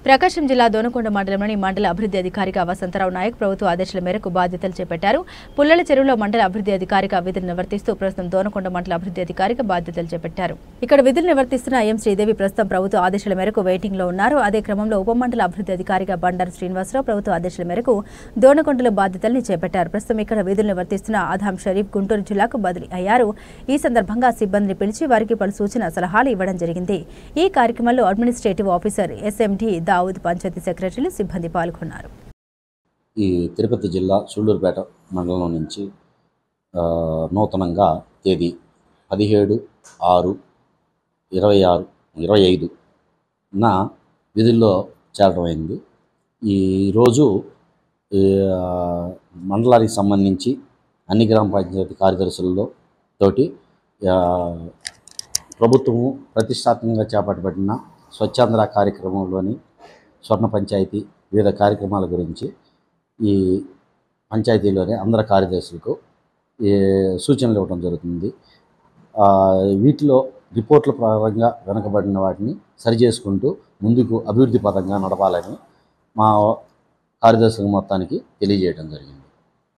ప్రకాశం జిల్లా దోనకొండ మండలంలోని మండల అభివృద్ధి అధికారిగా వసంతరావు నాయక్ ప్రభుత్వ ఆదేశాల మేరకు బాధ్యతలు చేపట్టారు. పుల్లల చెరువులో మండల అభివృద్ధి అధికారిగా విధులు నిర్వర్తిస్తూ ప్రస్తుతం దోనకొండ మండల అభివృద్ధి అధికారిగా బాధ్యతలు చేపట్టారు. ఇక్కడ విధులు నిర్వర్తిస్తున్న ఎం శ్రీదేవి ప్రస్తుతం ప్రభుత్వ ఆదేశాల మేరకు వెయిటింగ్ లో ఉన్నారు. అదే క్రమంలో ఉప మండల అభివృద్ధి అధికారిగా బండారు శ్రీనివాసరావు ప్రభుత్వ ఆదేశాల మేరకు దోనకొండలో బాధ్యతల్ని చేపట్టారు. ప్రస్తుతం ఇక్కడ విధులు నిర్వర్తిస్తున్న ఆదాం షరీఫ్ గుంటూరు జిల్లాకు బదిలీ అయ్యారు. ఈ సందర్భంగా సిబ్బందిని పిలిచి వారికి పలు సూచన సలహాలు ఇవ్వడం జరిగింది. ఈ కార్యక్రమంలో administrative officer SMD Dawood, panchayat సెక్రటరీలు, సిబ్బంది పాల్గొన్నారు. ఈ తిరుపతి జిల్లా సూళ్లూరుపేట మండలం నుంచి నూతనంగా తేదీ 17/6/25 విధుల్లో చేరడమైంది. ఈరోజు మండలానికి సంబంధించి అన్ని గ్రామ పంచాయతీ కార్యదర్శులతో తోటి ప్రభుత్వము ప్రతిష్టాత్మకంగా చేపట్టబడిన స్వచ్ఛాంధ్ర కార్యక్రమంలోని స్వర్ణ పంచాయతీ వివిధ కార్యక్రమాల గురించి ఈ పంచాయతీలోని అందరి కార్యదర్శులకు సూచనలు ఇవ్వడం జరుగుతుంది. వీటిలో రిపోర్ట్ల పరంగా వెనుకబడిన వాటిని సరిచేసుకుంటూ ముందుకు అభివృద్ధి పదంగా నడపాలని మా కార్యదర్శులకు మొత్తానికి తెలియజేయడం జరిగింది.